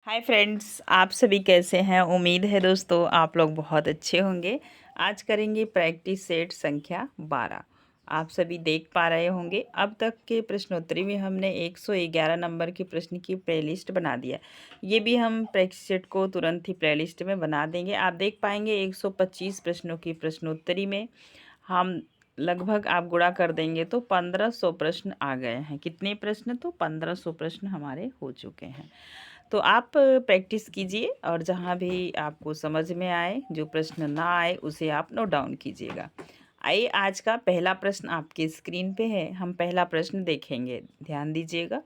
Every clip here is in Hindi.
हाय फ्रेंड्स, आप सभी कैसे हैं। उम्मीद है दोस्तों आप लोग बहुत अच्छे होंगे। आज करेंगे प्रैक्टिस सेट संख्या 12। आप सभी देख पा रहे होंगे अब तक के प्रश्नोत्तरी में हमने 111 नंबर के प्रश्न की प्लेलिस्ट बना दिया। ये भी हम प्रैक्टिस सेट को तुरंत ही प्लेलिस्ट में बना देंगे। आप देख पाएंगे 125 प्रश्नों की प्रश्नोत्तरी में हम लगभग आप गुणा कर देंगे तो 1500 प्रश्न आ गए हैं। कितने प्रश्न? तो 1500 प्रश्न हमारे हो चुके हैं। तो आप प्रैक्टिस कीजिए और जहाँ भी आपको समझ में आए, जो प्रश्न ना आए उसे आप नोट डाउन कीजिएगा। आइए, आज का पहला प्रश्न आपके स्क्रीन पे है। हम पहला प्रश्न देखेंगे, ध्यान दीजिएगा।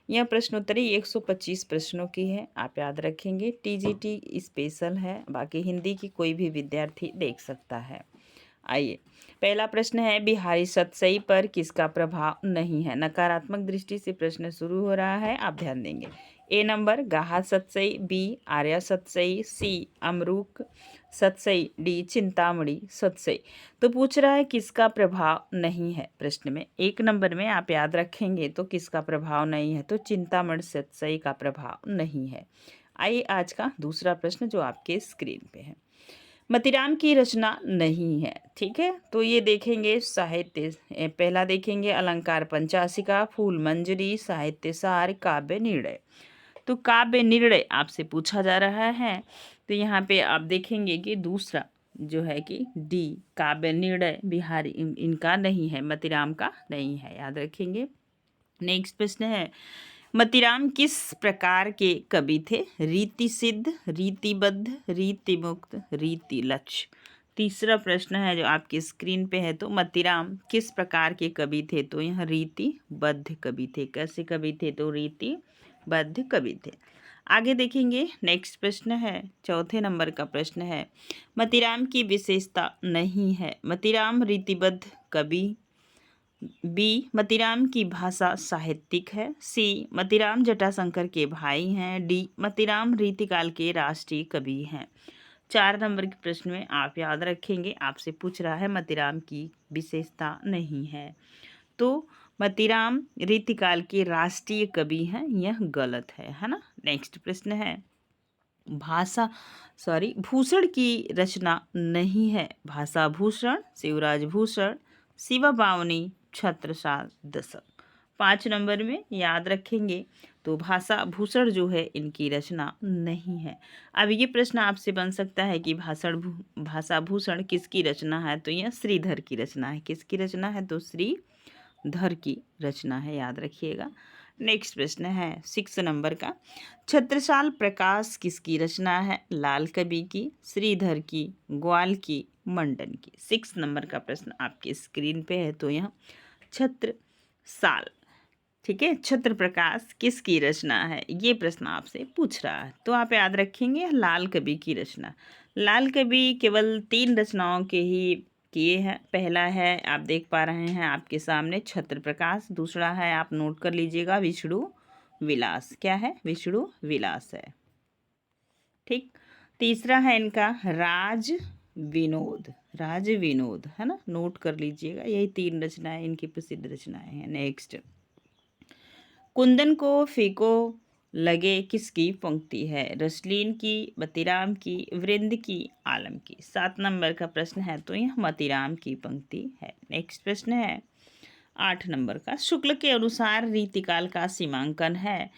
यह प्रश्नोत्तरी 125 प्रश्नों की है। आप याद रखेंगे टीजीटी स्पेशल है, बाकी हिंदी की कोई भी विद्यार्थी देख सकता है। आइए, पहला प्रश्न है, बिहारी सतसई पर किसका प्रभाव नहीं है। नकारात्मक दृष्टि से प्रश्न शुरू हो रहा है, आप ध्यान देंगे। ए नंबर गाहा सतसई, बी आर्या सतसई, सी अमरूक सतसई, डी चिंतामणि सतसई। तो पूछ रहा है किसका प्रभाव नहीं है। प्रश्न में एक नंबर में आप याद रखेंगे तो किसका प्रभाव नहीं है, तो चिंतामणि सतसई का प्रभाव नहीं है। आइए, आज का दूसरा प्रश्न जो आपके स्क्रीन पे है, मतीराम की रचना नहीं है। ठीक है, तो ये देखेंगे साहित्य। पहला देखेंगे अलंकार पंचाशिका, फूल मंजरी, साहित्य सार, काव्य निर्णय। तो काव्य निर्णय आपसे पूछा जा रहा है, तो यहाँ पे आप देखेंगे कि दूसरा जो है कि डी काव्य निर्णय बिहारी इनका नहीं है, मतीराम का नहीं है, याद रखेंगे। नेक्स्ट प्रश्न है, मतीराम किस प्रकार के कवि थे। रीति सिद्ध, रीतिबद्ध, रीति मुक्त, रीति लक्ष्य। तीसरा प्रश्न है जो आपकी स्क्रीन पे है, तो मतीराम किस प्रकार के कवि थे, तो यह रीतिबद्ध कवि थे। कैसे कवि थे, तो रीतिबद्ध कवि थे। आगे देखेंगे, नेक्स्ट प्रश्न है, चौथे नंबर का प्रश्न है, मतीराम की विशेषता नहीं है। मतीराम रीतिबद्ध कवि, बी मतीराम की भाषा साहित्यिक है, सी मतीराम जटाशंकर के भाई हैं, डी मतीराम रीतिकाल के राष्ट्रीय कवि हैं। 4 नंबर के प्रश्न में आप याद रखेंगे, आपसे पूछ रहा है मतीराम की विशेषता नहीं है, तो मतीराम रीतिकाल के राष्ट्रीय कवि हैं, यह गलत है ना। नेक्स्ट प्रश्न है, भूषण की रचना नहीं है। भाषा भूषण, शिवराज भूषण, शिवा बावनी, छत्रसाल दशक। 5 नंबर में याद रखेंगे, तो भाषा भूषण जो है इनकी रचना नहीं है। अब ये प्रश्न आपसे बन सकता है कि भाषा भूषण किसकी रचना है, तो यह श्रीधर की रचना है। किसकी रचना है, तो श्रीधर की रचना है, याद रखिएगा। नेक्स्ट प्रश्न है 6 नंबर का, छत्रसाल प्रकाश किसकी रचना है। लाल कवि की, श्रीधर की, ग्वाल की, मंडन की। 6 नंबर का प्रश्न आपके स्क्रीन पे है, तो यह छत्रसाल, ठीक है, छत्र प्रकाश किसकी रचना है, ये प्रश्न आपसे पूछ रहा है। तो आप याद रखेंगे लाल कवि की रचना। लाल कवि केवल 3 रचनाओं के ही किए हैं। पहला है, आप देख पा रहे हैं आपके सामने, छत्र प्रकाश। दूसरा है, आप नोट कर लीजिएगा, विष्णु विलास। क्या है, विष्णु विलास है, ठीक। तीसरा है इनका राज विनोद, राज विनोद है ना, नोट कर लीजिएगा। यही 3 रचनाएं इनकी प्रसिद्ध रचनाएं हैं। नेक्स्ट, कुंदन को फीको लगे किसकी पंक्ति है। रसलीन की, मतीराम की, वृंद की, आलम की। 7 नंबर का प्रश्न है, तो यह मतीराम की पंक्ति है। नेक्स्ट प्रश्न है 8 नंबर का, शुक्ल के अनुसार रीतिकाल का सीमांकन है।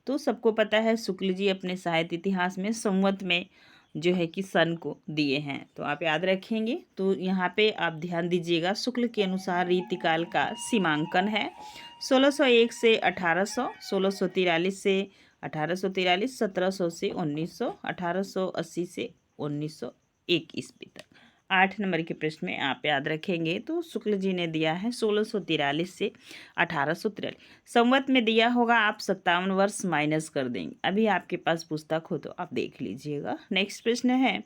तो सबको पता है शुक्ल जी अपने साहित्य इतिहास में संवत में जो है कि सन को दिए हैं, तो आप याद रखेंगे। तो यहाँ पे आप ध्यान दीजिएगा, शुक्ल के अनुसार रीतिकाल का सीमांकन है 1601 से 1800, 1643 से 1843, 1700 से 1900, 1880 से 1901 ईस्वी तक। 8 नंबर के प्रश्न में आप याद रखेंगे, तो शुक्ल जी ने दिया है 1643 से 1843। संवत में दिया होगा, आप 57 वर्ष माइनस कर देंगे। अभी आपके पास पुस्तक हो तो आप देख लीजिएगा। नेक्स्ट प्रश्न है,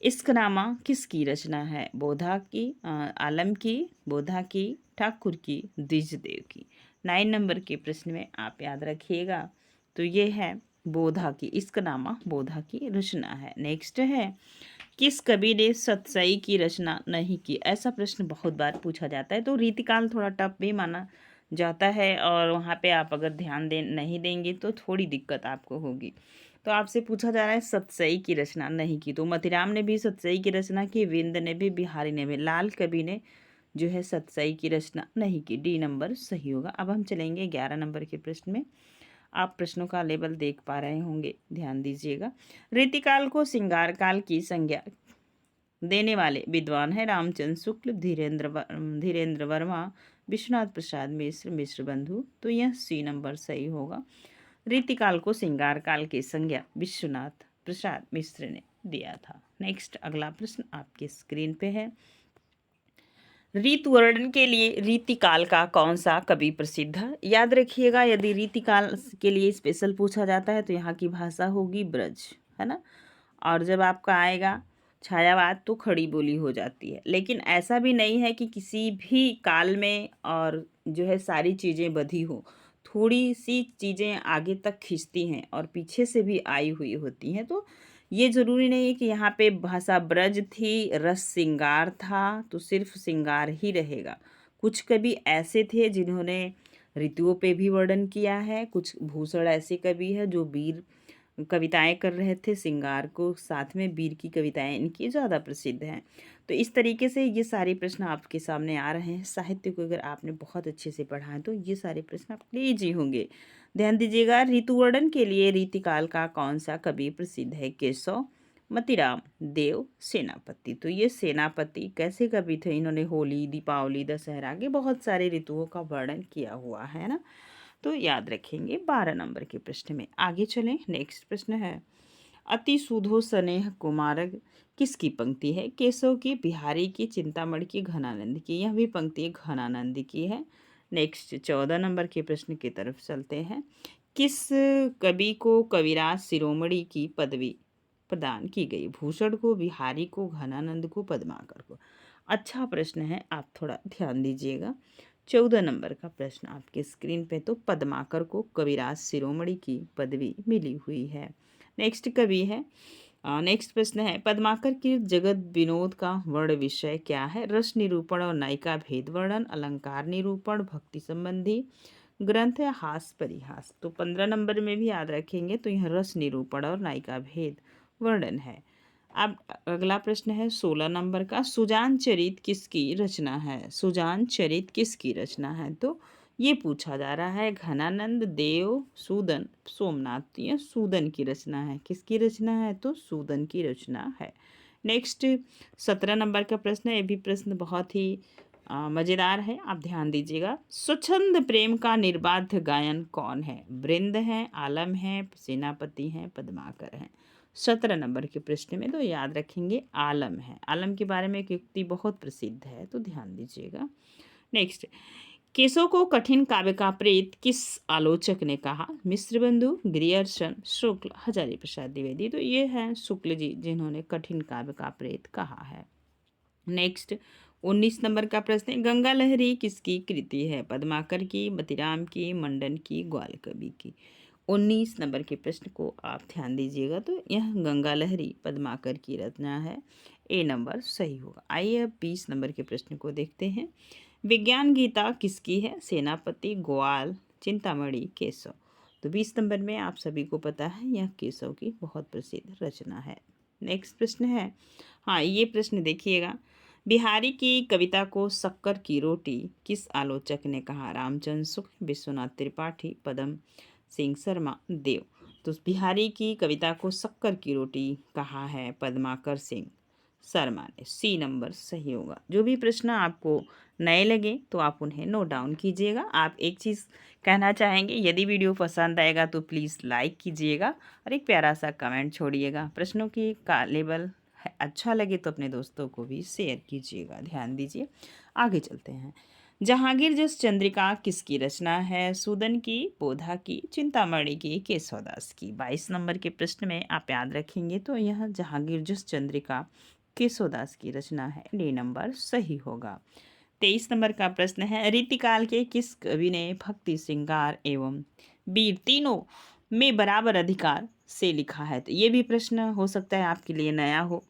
इश्कनामा किसकी रचना है। बोधा की, आलम की, बोधा की, ठाकुर की, द्विजदेव की। 9 नंबर के प्रश्न में आप याद रखिएगा, तो ये है बोधा की, इश्कनामा बोधा की रचना है। नेक्स्ट है, किस कवि ने सतसई की रचना नहीं की। ऐसा प्रश्न बहुत बार पूछा जाता है, तो रीतिकाल थोड़ा टफ भी माना जाता है, और वहाँ पे आप अगर ध्यान नहीं देंगे तो थोड़ी दिक्कत आपको होगी। तो आपसे पूछा जा रहा है सतसई की रचना नहीं की, तो मतीराम ने भी सतसई की रचना की, विंद ने भी, बिहारी ने भी, लाल कवि ने जो है सतसई की रचना नहीं की। डी नंबर सही होगा। अब हम चलेंगे 11 नंबर के प्रश्न में। आप प्रश्नों का लेवल देख पा रहे होंगे, ध्यान दीजिएगा। रीतिकाल को श्रृंगार काल की संज्ञा देने वाले विद्वान है रामचंद्र शुक्ल, धीरेन्द्र वर्मा, विश्वनाथ प्रसाद मिश्र, मिश्र बंधु। तो यह सी नंबर सही होगा। रीतिकाल को श्रृंगार काल की संज्ञा विश्वनाथ प्रसाद मिश्र ने दिया था। नेक्स्ट अगला प्रश्न आपके स्क्रीन पे है। ऋतु वर्णन के लिए रीतिकाल का कौन सा कवि प्रसिद्ध है? याद रखिएगा, यदि रीतिकाल के लिए स्पेशल पूछा जाता है तो यहाँ की भाषा होगी ब्रज, है ना। और जब आपका आएगा छायावाद तो खड़ी बोली हो जाती है। लेकिन ऐसा भी नहीं है कि किसी भी काल में और जो है सारी चीज़ें बधी हो, थोड़ी सी चीज़ें आगे तक खींचती हैं और पीछे से भी आई हुई होती हैं। तो ये ज़रूरी नहीं है कि यहाँ पे भाषा ब्रज थी, रस श्रृंगार था तो सिर्फ श्रृंगार ही रहेगा। कुछ कवि ऐसे थे जिन्होंने ऋतुओं पे भी वर्णन किया है। कुछ भूषण ऐसे कवि है जो वीर कविताएं कर रहे थे, श्रृंगार को साथ में वीर की कविताएं इनकी ज़्यादा प्रसिद्ध हैं। तो इस तरीके से ये सारे प्रश्न आपके सामने आ रहे हैं। साहित्य को अगर आपने बहुत अच्छे से पढ़ा है तो ये सारे प्रश्न आपके लिए ईजी होंगे। ध्यान दीजिएगा, ऋतुवर्णन के लिए रीतिकाल का कौन सा कवि प्रसिद्ध है? केशव, मतीराम, देव, सेनापति। तो ये सेनापति कैसे कवि थे? इन्होंने होली, दीपावली, दशहरा के बहुत सारे ऋतुओं का वर्णन किया हुआ है ना। तो याद रखेंगे 12 नंबर के प्रश्न में। आगे चलें, नेक्स्ट प्रश्न है। अति सुधो स्नेह कुमारक किसकी पंक्ति है? केशव की, बिहारी की, चिंतामणि की, घनानंद की। यह भी पंक्ति घनानंद की है। नेक्स्ट 14 नंबर के प्रश्न की तरफ चलते हैं। किस कवि को कविराज शिरोमणि की पदवी प्रदान की गई? भूषण को, बिहारी को, घनानंद को, पद्माकर को। अच्छा प्रश्न है, आप थोड़ा ध्यान दीजिएगा। 14 नंबर का प्रश्न आपके स्क्रीन पे। तो पद्माकर को कविराज शिरोमणि की पदवी मिली हुई है। नेक्स्ट कवि है, नेक्स्ट प्रश्न है, पद्माकर की जगत विनोद का वर्ण विषय क्या है? रस निरूपण और नायिका भेद वर्णन, अलंकार निरूपण, भक्ति संबंधी ग्रंथ या हास परिहास। तो 15 नंबर में भी याद रखेंगे तो यह रस निरूपण और नायिका भेद वर्णन है। अब अगला प्रश्न है 16 नंबर का, सुजान चरित किसकी रचना है? सुजान चरित किसकी रचना है? तो ये पूछा जा रहा है घनानंद, देव, सूदन, सोमनाथ। ये सूदन की रचना है। किसकी रचना है? तो सूदन की रचना है। नेक्स्ट 17 नंबर का प्रश्न है। ये भी प्रश्न बहुत ही मज़ेदार है, आप ध्यान दीजिएगा। स्वच्छंद प्रेम का निर्बाध गायन कौन है? वृंद है, आलम है, सेनापति हैं, पद्माकर हैं। 17 नंबर के प्रश्न में तो याद रखेंगे आलम है। आलम के बारे में एक युक्ति बहुत प्रसिद्ध है, तो ध्यान दीजिएगा। नेक्स्ट, केशव को कठिन काव्य का प्रेत किस आलोचक ने कहा? मिश्र बंधु, ग्रियर्सन, शुक्ल, हजारी प्रसाद द्विवेदी। तो ये हैं शुक्ल जी जिन्होंने कठिन काव्य का प्रेत कहा है। नेक्स्ट 19 नंबर का प्रश्न है, गंगा लहरी किसकी कृति है? पद्माकर की, मतीराम की, मंडन की, ग्वाल कवि की। 19 नंबर के प्रश्न को आप ध्यान दीजिएगा। तो यह गंगा लहरी पद्माकर की रचना है। ए नंबर सही होगा। आइए अब 20 नंबर के प्रश्न को देखते हैं। विज्ञान गीता किसकी है? सेनापति, ग्वाल, चिंतामणि, केशव। तो 20 नंबर में आप सभी को पता है यह केशव की बहुत प्रसिद्ध रचना है। नेक्स्ट प्रश्न है, हाँ ये प्रश्न देखिएगा, बिहारी की कविता को शक्कर की रोटी किस आलोचक ने कहा? रामचंद्र शुक्ल, विश्वनाथ त्रिपाठी, पदम सिंह शर्मा, देव। तो बिहारी की कविता को शक्कर की रोटी कहा है पद्माकर सिंह शर्मा ने। सी नंबर सही होगा। जो भी प्रश्न आपको नए लगे तो आप उन्हें नोट डाउन कीजिएगा। आप एक चीज़ कहना चाहेंगे, यदि वीडियो पसंद आएगा तो प्लीज़ लाइक कीजिएगा और एक प्यारा सा कमेंट छोड़िएगा। प्रश्नों की का लेवल अच्छा लगे तो अपने दोस्तों को भी शेयर कीजिएगा। ध्यान दीजिए, आगे चलते हैं। जहांगीर जस चंद्रिका किसकी रचना है? सूदन की, बोधा की, चिंतामणि की, केशवदास की। 22 नंबर के प्रश्न में आप याद रखेंगे तो यह जहांगीर जस चंद्रिका केशवदास की रचना है। डी नंबर सही होगा। 23 नंबर का प्रश्न है, रीतिकाल के किस कवि ने भक्ति, श्रृंगार एवं वीर तीनों में बराबर अधिकार से लिखा है? तो ये भी प्रश्न हो सकता है आपके लिए नया हो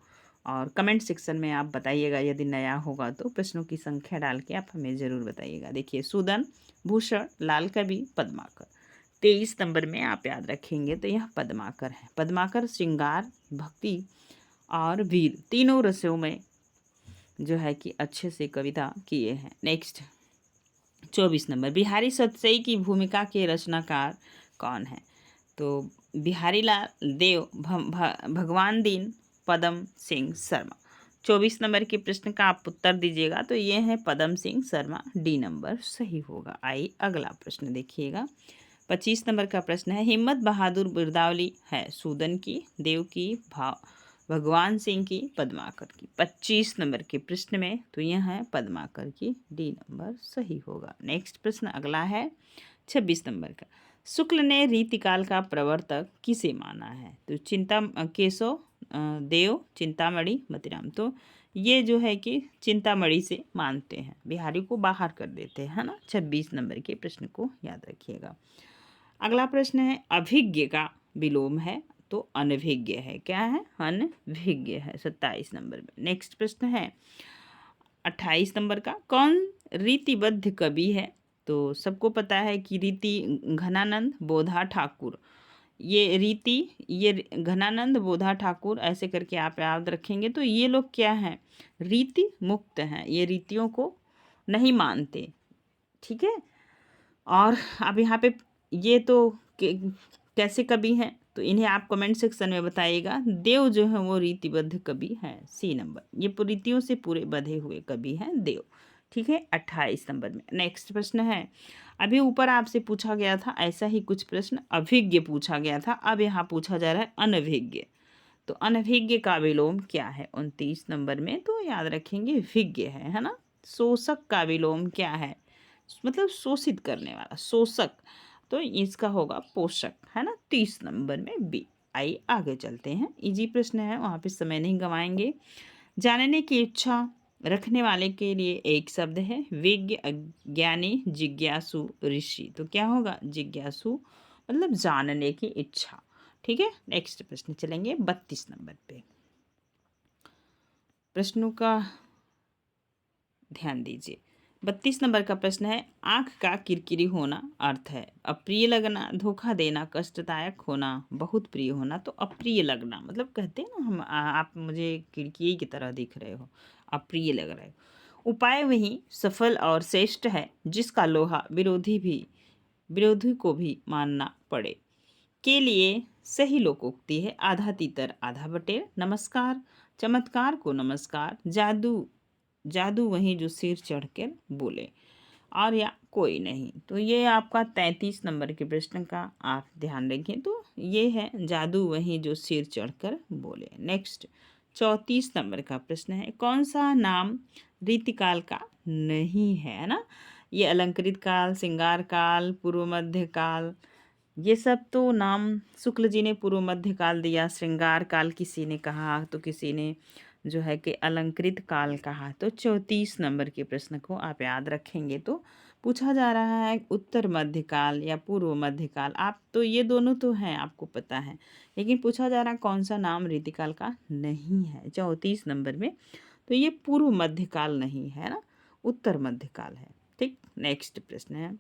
और कमेंट सेक्शन में आप बताइएगा। यदि नया होगा तो प्रश्नों की संख्या डाल के आप हमें ज़रूर बताइएगा। देखिए, सूदन, भूषण, लाल कवि, पद्माकर। 23 नंबर में आप याद रखेंगे तो यह पद्माकर है। पद्माकर श्रृंगार, भक्ति और वीर तीनों रसों में जो है कि अच्छे से कविता किए हैं। नेक्स्ट 24 नंबर, बिहारी सतसई की भूमिका के रचनाकार कौन है? तो बिहारी लाल देव, भगवान दीन, पदम सिंह शर्मा। 24 नंबर के प्रश्न का आप उत्तर दीजिएगा तो ये है पदम सिंह शर्मा, डी नंबर सही होगा। आइए अगला प्रश्न देखिएगा। 25 नंबर का प्रश्न है, हिम्मत बहादुर बिरदावली है सूदन की, देव की, भगवान सिंह की, पद्माकर की। 25 नंबर के प्रश्न में तो यह है पद्माकर की, डी नंबर सही होगा। नेक्स्ट प्रश्न अगला है 26 नंबर का, शुक्ल ने रीतिकाल का प्रवर्तक किसे माना है? तो केशव देव, चिंतामणि, मतीराम। तो ये जो है कि चिंतामणि से मानते हैं, बिहारी को बाहर कर देते हैं, है ना। 26 नंबर के प्रश्न को याद रखिएगा। अगला प्रश्न है, अभिज्ञ का विलोम है तो अनभिज्ञ है। क्या है? अनभिज्ञ है। 27 नंबर में। नेक्स्ट प्रश्न है 28 नंबर का, कौन रीतिबद्ध कवि है? तो सबको पता है कि रीति घनानंद, बोधा ठाकुर। ये घनानंद, बोधा ठाकुर ऐसे करके आप याद रखेंगे तो ये लोग क्या हैं? रीति मुक्त हैं, ये रीतियों को नहीं मानते, ठीक है। और अब यहाँ पे ये तो कैसे कवि हैं तो इन्हें आप कमेंट सेक्शन में बताइएगा। देव जो है वो रीतिबद्ध कवि हैं, सी नंबर। ये रीतियों से पूरे बंधे हुए कवि हैं देव, ठीक है। 28 नंबर में। नेक्स्ट प्रश्न है, अभी ऊपर आपसे पूछा गया था ऐसा ही कुछ प्रश्न अभिज्ञ पूछा गया था, अब यहाँ पूछा जा रहा है अनभिज्ञ। तो अनभिज्ञ का विलोम क्या है 29 नंबर में? तो याद रखेंगे विज्ञ है ना। शोषक का विलोम क्या है? मतलब शोषित करने वाला, शोषक। तो इसका होगा पोषक, है ना। 30 नंबर में बी। आइए आगे चलते हैं, इजी प्रश्न है, वहाँ पे समय नहीं गंवाएंगे। जानने की इच्छा रखने वाले के लिए एक शब्द है, विज्ञ, ज्ञानी, जिज्ञासु, ऋषि। तो क्या होगा? जिज्ञासु, मतलब जानने की इच्छा, ठीक है। नेक्स्ट प्रश्न चलेंगे 32 नंबर पे। प्रश्नों का ध्यान दीजिए। 32 नंबर का प्रश्न है, आँख का किरकिरी होना अर्थ है अप्रिय लगना, धोखा देना, कष्टदायक होना, बहुत प्रिय होना। तो अप्रिय लगना मतलब कहते हैं ना हम, आप मुझे किरकिरी की तरह दिख रहे हो, अप्रिय लग रहे हो। उपाय वही सफल और श्रेष्ठ है जिसका लोहा विरोधी को भी मानना पड़े। के लिए सही लोकोक्ति है, आधा तीतर आधा बटेर, नमस्कार, चमत्कार को नमस्कार, जादू वहीं जो सिर चढ़कर बोले, और या कोई नहीं। तो ये आपका 33 नंबर के प्रश्न का आप ध्यान रखें, तो ये है जादू वहीं जो सिर चढ़कर बोले। नेक्स्ट 34 नंबर का प्रश्न है, कौन सा नाम रीतिकाल का नहीं है ना। ये अलंकृत काल, श्रृंगार काल, पूर्व मध्य काल, ये सब तो नाम शुक्ल जी ने पूर्व मध्य काल दिया, श्रृंगार काल किसी ने कहा तो किसी ने जो है कि अलंकृत काल कहा। तो 34 नंबर के प्रश्न को आप याद रखेंगे तो पूछा जा रहा है उत्तर मध्यकाल या पूर्व मध्यकाल। आप तो ये दोनों तो हैं, आपको पता है, लेकिन पूछा जा रहा है कौन सा नाम रीतिकाल का नहीं है 34 नंबर में। तो ये पूर्व मध्यकाल नहीं है ना, उत्तर मध्यकाल है, ठीक। नेक्स्ट प्रश्न है,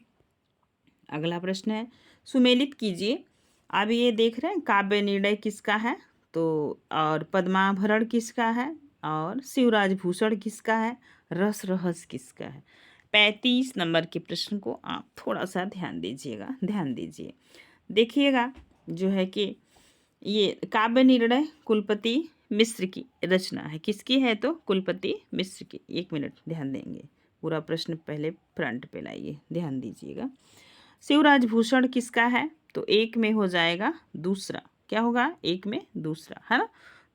अगला प्रश्न है, सुमेलित कीजिए। अब ये देख रहे हैं काव्य निर्णय किसका है, तो और पद्माभरण किसका है, और शिवराज भूषण किसका है, रस रहस किसका है। 35 नंबर के प्रश्न को आप थोड़ा सा ध्यान दीजिएगा, ध्यान दीजिए, देखिएगा। जो है कि ये काव्य निर्णय कुलपति मिश्र की रचना है, किसकी है? तो कुलपति मिश्र की। 1 मिनट ध्यान देंगे, पूरा प्रश्न पहले फ्रंट पे लाइए, ध्यान दीजिएगा। शिवराज भूषण किसका है? तो 1 में हो जाएगा दूसरा, क्या होगा? 1 में दूसरा, है ना।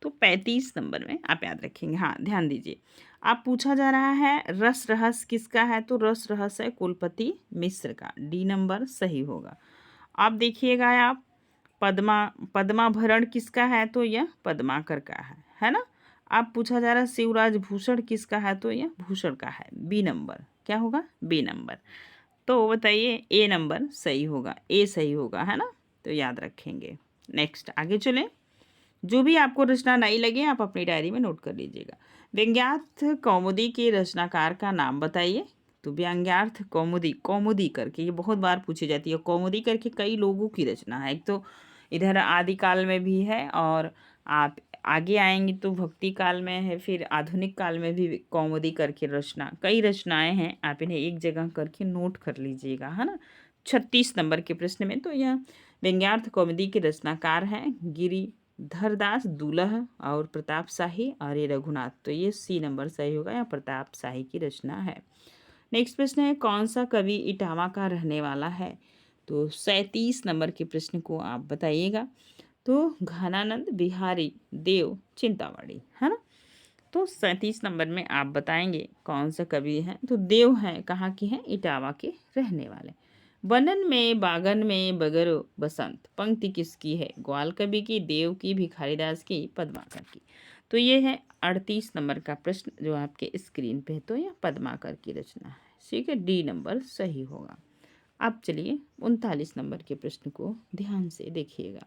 तो 35 नंबर में आप याद रखेंगे। हाँ ध्यान दीजिए, आप पूछा जा रहा है रस रहस किसका है, तो रस रहस है कुलपति मिश्र का, डी नंबर सही होगा। आप देखिएगा, आप पद्माभरण किसका है, तो यह पद्माकर का है ना। आप पूछा जा रहा है शिवराज भूषण किसका है, तो यह भूषण का है, बी नंबर, क्या होगा? B number. तो बताइए ए नंबर सही होगा, ए सही होगा, है ना। तो याद रखेंगे। नेक्स्ट आगे चलें, जो भी आपको रचना नई लगे आप अपनी डायरी में नोट कर लीजिएगा। व्यंग्यार्थ कौमुदी के रचनाकार का नाम बताइए। तो व्यंग्यार्थ कौमुदी, कौमुदी करके ये बहुत बार पूछी जाती है। कौमुदी करके कई लोगों की रचना है। एक तो इधर आदिकाल में भी है और आप आगे आएंगे तो भक्ति काल में है, फिर आधुनिक काल में भी कौमुदी करके रचना, कई रचनाएं हैं। आप इन्हें एक जगह करके नोट कर लीजिएगा, है ना। 36 नंबर के प्रश्न में तो यह व्यंग्यार्थ कौमुदी के रचनाकार हैं गिरिधरदास दूल्ह और प्रताप शाही और ये रघुनाथ। तो ये सी नंबर सही होगा, या प्रताप शाही की रचना है। नेक्स्ट प्रश्न है कौन सा कवि इटावा का रहने वाला है। तो 37 नंबर के प्रश्न को आप बताइएगा। तो घनानंद बिहारी देव चिंतामणि, है ना। तो 37 नंबर में आप बताएंगे कौन सा कवि है। तो देव हैं, कहाँ के हैं, इटावा के रहने वाले। बनन में बागन में बगरो बसंत पंक्ति किसकी है। ग्वाल कवि की, देव की, भिखारीदास की, पद्माकर की। तो ये है 38 नंबर का प्रश्न जो आपके स्क्रीन पे है। तो यह पद्माकर की रचना है, ठीक है, डी नंबर सही होगा। अब चलिए 39 नंबर के प्रश्न को ध्यान से देखिएगा।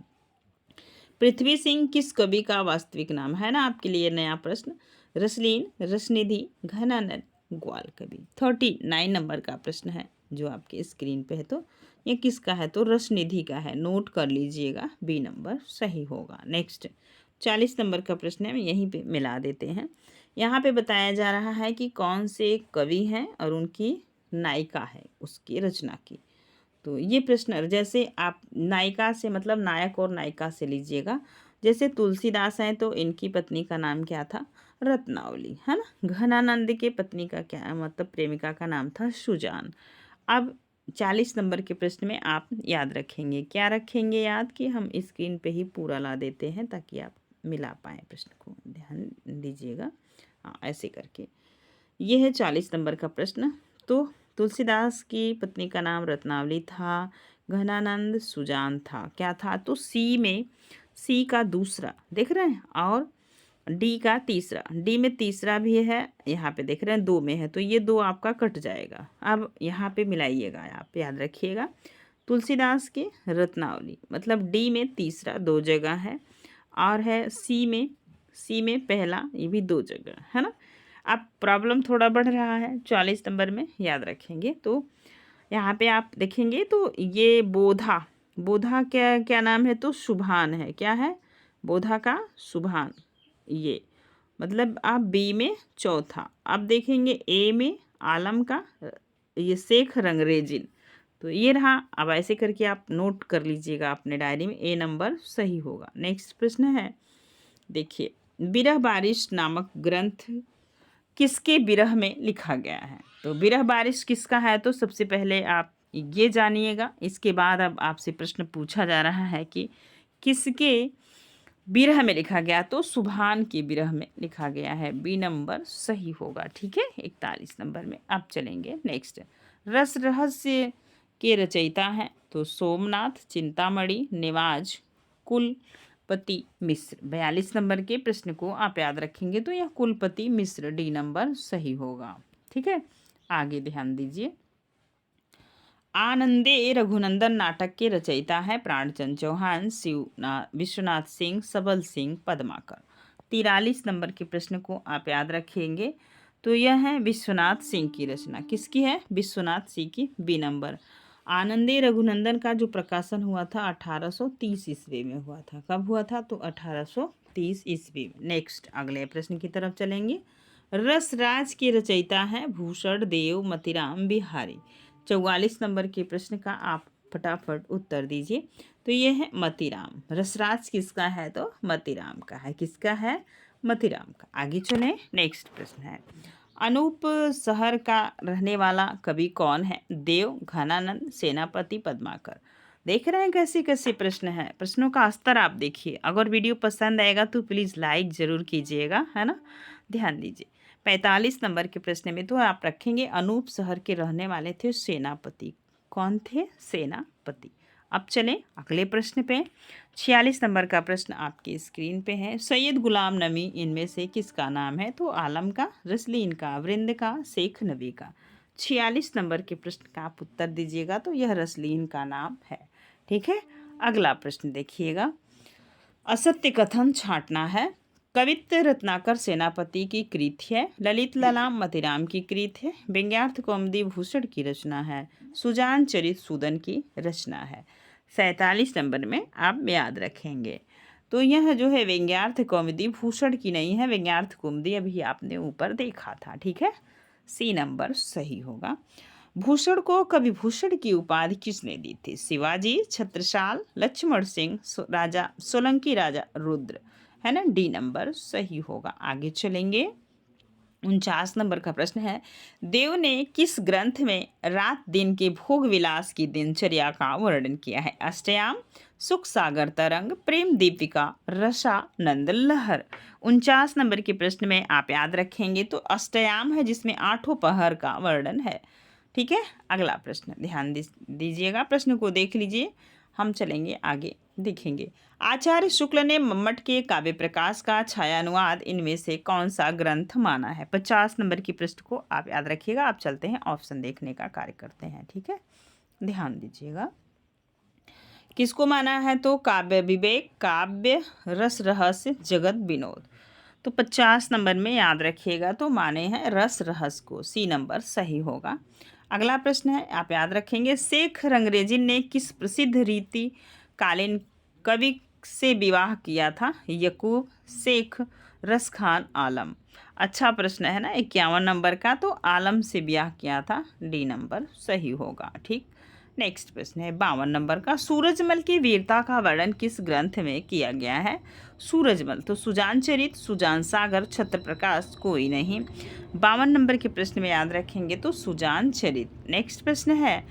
पृथ्वी सिंह किस कवि का वास्तविक नाम है ना, आपके लिए नया प्रश्न। रसलीन, रसनिधि, घनानंद, ग्वाल कवि। 39 नंबर का प्रश्न है जो आपके स्क्रीन पे है। तो ये किसका है, तो रसनिधि का है, नोट कर लीजिएगा, बी नंबर सही होगा। नेक्स्ट 40 नंबर का प्रश्न है, यहीं पे मिला देते हैं। यहाँ पे बताया जा रहा है कि कौन से कवि हैं और उनकी नायिका है उसकी रचना की। तो ये प्रश्न जैसे आप नायिका से मतलब नायक और नायिका से लीजिएगा। जैसे तुलसीदास हैं तो इनकी पत्नी का नाम क्या था, रत्नावली, है ना। घनानंद के पत्नी का क्या मतलब प्रेमिका का नाम था सुजान। अब 40 नंबर के प्रश्न में आप याद रखेंगे, क्या रखेंगे याद, कि हम स्क्रीन पे ही पूरा ला देते हैं ताकि आप मिला पाएँ प्रश्न को, ध्यान दीजिएगा। हाँ, ऐसे करके ये है 40 नंबर का प्रश्न। तो तुलसीदास की पत्नी का नाम रत्नावली था, घनानंद सुजान था, क्या था, तो सी में, सी का दूसरा देख रहे हैं और डी का तीसरा, डी में तीसरा भी है, यहाँ पे देख रहे हैं दो में है, तो ये दो आपका कट जाएगा। अब यहाँ पे मिलाइएगा, आप याद रखिएगा तुलसीदास की रत्नावली मतलब डी में तीसरा दो जगह है, और है सी में पहला, ये भी दो जगह है ना। अब प्रॉब्लम थोड़ा बढ़ रहा है 40 नंबर में, याद रखेंगे। तो यहाँ पे आप देखेंगे तो ये बोधा, बोधा क्या क्या नाम है, तो शुभान है, क्या है, बोधा का शुभान। ये मतलब आप बी में चौथा। अब देखेंगे ए में आलम का ये शेख रंगरेजिन। तो ये रहा। अब ऐसे करके आप नोट कर लीजिएगा अपने डायरी में, ए नंबर सही होगा। नेक्स्ट प्रश्न है, देखिए बिरह बारिश नामक ग्रंथ किसके विरह में लिखा गया है। तो विरह बारिश किसका है, तो सबसे पहले आप ये जानिएगा। इसके बाद अब आपसे प्रश्न पूछा जा रहा है कि किसके विरह में लिखा गया, तो सुभान के विरह में लिखा गया है, बी नंबर सही होगा, ठीक है। 41 नंबर में अब चलेंगे नेक्स्ट। रस रहस्य के रचयिता हैं तो सोमनाथ, चिंतामणि, निवाज, कुलपति मिश्र। 42 नंबर के प्रश्न को आप याद रखेंगे तो यह कुलपति मिश्र, डी नंबर सही होगा, ठीक है। आगे ध्यान दीजिए। आनंदे रघुनंदन नाटक के रचयिता हैं प्राणचंद चौहान, विश्वनाथ सिंह, सबल सिंह, पद्माकर। 43 नंबर के प्रश्न को आप याद रखेंगे तो यह है विश्वनाथ सिंह की रचना, किसकी है, विश्वनाथ सिंह की, बी नंबर। आनंदे रघुनंदन का जो प्रकाशन हुआ था 1830 ईस्वी में हुआ था। कब हुआ था, तो 1830 ईस्वी में। नेक्स्ट अगले प्रश्न की तरफ चलेंगे। रसराज के रचयिता हैं भूषण देव मतीराम बिहारी। 44 नंबर के प्रश्न का आप फटाफट उत्तर दीजिए। तो ये है मतीराम। रसराज किसका है, तो मतीराम का है, किसका है, मतीराम का। आगे चलें, नेक्स्ट प्रश्न है, अनूप शहर का रहने वाला कवि कौन है। देव, घनानंद, सेनापति, पद्माकर। देख रहे हैं कैसे कैसे प्रश्न है, प्रश्नों का स्तर आप देखिए। अगर वीडियो पसंद आएगा तो प्लीज़ लाइक ज़रूर कीजिएगा, है ना, ध्यान दीजिए। 45 नंबर के प्रश्न में तो आप रखेंगे अनूप शहर के रहने वाले थे सेनापति। कौन थे, सेनापति। अब चलें अगले प्रश्न पे। 46 नंबर का प्रश्न आपकी स्क्रीन पे है। सैयद गुलाम नबी इनमें से किसका नाम है, तो आलम का, रसलीन का, वृंद का, शेख नबी का। 46 नंबर के प्रश्न का आप उत्तर दीजिएगा तो यह रसलीन का नाम है, ठीक है। अगला प्रश्न देखिएगा। असत्य कथन छांटना है, कवित्त रत्नाकर सेनापति की कृति है, ललित ललाम मतिराम की कृति है, व्यंग्यार्थ कौमुदी भूषण की रचना है, सुजान चरित सूदन की रचना है। 47 नंबर में आप याद रखेंगे। तो यह जो है व्यंग्यार्थ कौमुदी भूषण की नहीं है, व्यंग्यार्थ कौमुदी अभी आपने ऊपर देखा था, ठीक है। सी नंबर सही होगा। भूषण को कवि भूषण की उपाधि किसने दी थी? शिवाजी, छत्रसाल, लक्ष्मण सिंह, राजा सोलंकी, राजा रुद्र, है ना। डी नंबर सही होगा। आगे चलेंगे। 49 नंबर का प्रश्न है, देव ने किस ग्रंथ में रात दिन के भोग विलास की दिनचर्या का वर्णन किया है? अष्टयाम, सुख सागर तरंग, प्रेम दीपिका, रसानंद लहर। 49 नंबर के प्रश्न में आप याद रखेंगे तो अष्टयाम है जिसमें 8 पहर का वर्णन है, ठीक है। अगला प्रश्न ध्यान दीजिएगा, प्रश्न को देख लीजिए, हम चलेंगे आगे देखेंगे। आचार्य शुक्ल ने मम्मट के काव्य प्रकाश का छायानुवाद इनमें से कौन सा ग्रंथ माना है? 50 नंबर की प्रश्न को आप याद रखिएगा। आप चलते हैं ऑप्शन देखने का कार्य करते हैं, ठीक है। ध्यान दीजिएगा, किसको माना है? तो काव्य विवेक, काव्य रस रहस्य, जगत विनोद। तो 50 नंबर में याद रखिएगा तो माने हैं रस रहस्य को। सी नंबर सही होगा। अगला प्रश्न है, आप याद रखेंगे, शेख रंगरेजिन ने किस प्रसिद्ध रीति कालीन कवि से विवाह किया था? यकूब, शेख, रसखान, आलम। अच्छा प्रश्न है ना। 51 नंबर का, तो आलम से ब्याह किया था। डी नंबर सही होगा, ठीक। नेक्स्ट प्रश्न है 52 नंबर का, सूरजमल की वीरता का वर्णन किस ग्रंथ में किया गया है? सूरजमल, तो सुजान चरित, सुजान सागर, छत्र प्रकाश, कोई नहीं। 52 नंबर के प्रश्न में याद रखेंगे तो सुजान चरित। नेक्स्ट प्रश्न है,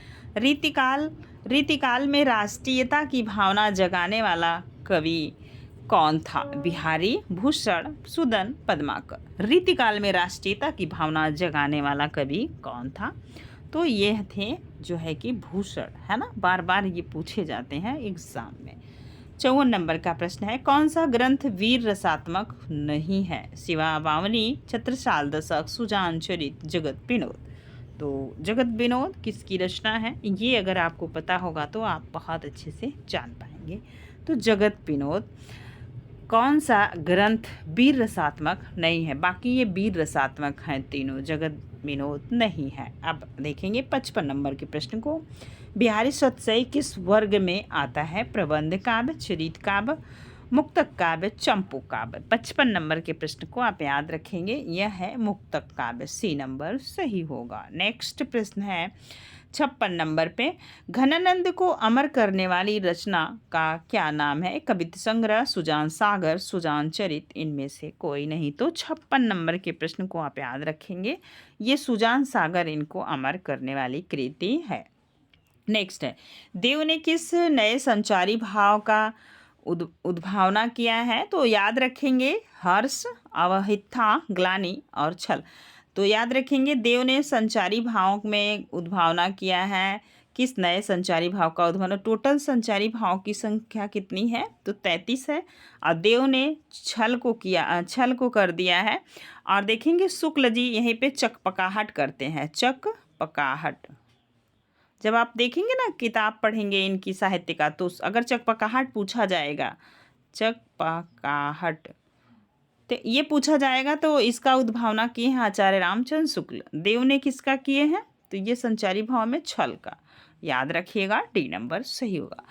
रीतिकाल में राष्ट्रीयता की भावना जगाने वाला कवि कौन था? बिहारी, भूषण, सूदन, पद्माकर। रीतिकाल में राष्ट्रीयता की भावना जगाने वाला कवि कौन था? तो ये थे जो है कि भूषण, है ना। बार बार ये पूछे जाते हैं एग्जाम में। 54 नंबर का प्रश्न है, कौन सा ग्रंथ वीर रसात्मक नहीं है? शिवा बावनी, छत्रसाल दशक, सुजान चरित, जगत विनोद। तो जगत विनोद किसकी रचना है? ये अगर आपको पता होगा तो आप बहुत अच्छे से जान पाएंगे। तो जगत विनोद कौन सा ग्रंथ वीर रसात्मक नहीं है? बाकी ये वीर रसात्मक हैं तीनों, जगत विनोद नहीं है। अब देखेंगे 55 नंबर के प्रश्न को, बिहारी सतसई किस वर्ग में आता है? प्रबंध काव्य, चरित काव्य, मुक्तक काव्य, चंपू काव्य। 55 नंबर के प्रश्न को आप याद रखेंगे, यह है मुक्तक काव्य। सी नंबर सही होगा। नेक्स्ट प्रश्न है 56 नंबर पे, घनानंद को अमर करने वाली रचना का क्या नाम है? कविता संग्रह, सुजान सागर, सुजान चरित, इनमें से कोई नहीं। तो 56 नंबर के प्रश्न को आप याद रखेंगे, ये सुजान सागर इनको अमर करने वाली कृति है। नेक्स्ट है, देव ने किस नए संचारी भाव का उद्भावना किया है? तो याद रखेंगे हर्ष, अवहिता, ग्लानि और छल। तो याद रखेंगे देव ने संचारी भाव में उद्भावना किया है। किस नए संचारी भाव का उद्भावना? टोटल संचारी भाव की संख्या कितनी है? तो 33 है। और देव ने छल को कर दिया है। और देखेंगे शुक्ल जी यहीं पे चकपकाहट करते हैं, चकपकाहट। जब आप देखेंगे ना किताब पढ़ेंगे इनकी साहित्य का, तो अगर चकपकाहट पूछा जाएगा, चकपकाहट तो ये पूछा जाएगा, तो इसका उद्भावना किए हैं आचार्य रामचंद्र शुक्ल। देव ने किसका किए हैं? तो ये संचारी भाव में छल का। याद रखिएगा, डी नंबर सही होगा।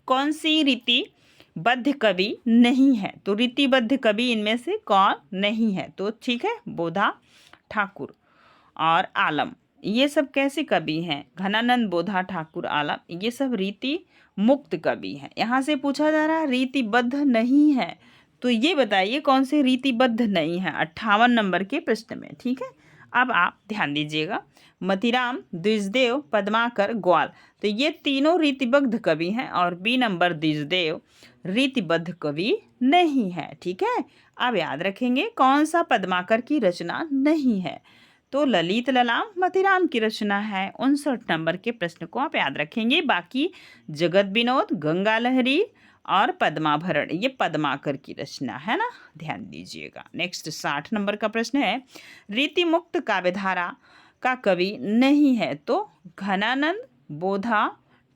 कौन सी रीतिबद्ध कवि नहीं है? तो रीतिबद्ध कवि इनमें से कौन नहीं है? तो ठीक है, बोधा, ठाकुर और आलम, ये सब कैसे कवि हैं? घनानंद, बोधा, ठाकुर, आलम, ये सब रीति मुक्त कवि हैं। यहाँ से पूछा जा रहा है रीतिबद्ध नहीं है, तो ये बताइए कौन से रीतिबद्ध नहीं है 58 नंबर के प्रश्न में, ठीक है। अब आप ध्यान दीजिएगा, मतिराम, द्विजदेव, पद्माकर, ग्वाल, तो ये तीनों रीतिबद्ध कवि हैं और बी नंबर द्विजदेव रीतिबद्ध कवि नहीं है, ठीक है। अब याद रखेंगे कौन सा पद्माकर की रचना नहीं है? तो ललित ललाम मतिराम की रचना है। 59 नंबर के प्रश्न को आप याद रखेंगे। बाकी जगत विनोद, गंगा लहरी और पद्माभरण ये पद्माकर की रचना है ना, ध्यान दीजिएगा। नेक्स्ट 60 नंबर का प्रश्न है, रीति मुक्त काव्यधारा का कवि नहीं है? तो घनानंद, बोधा,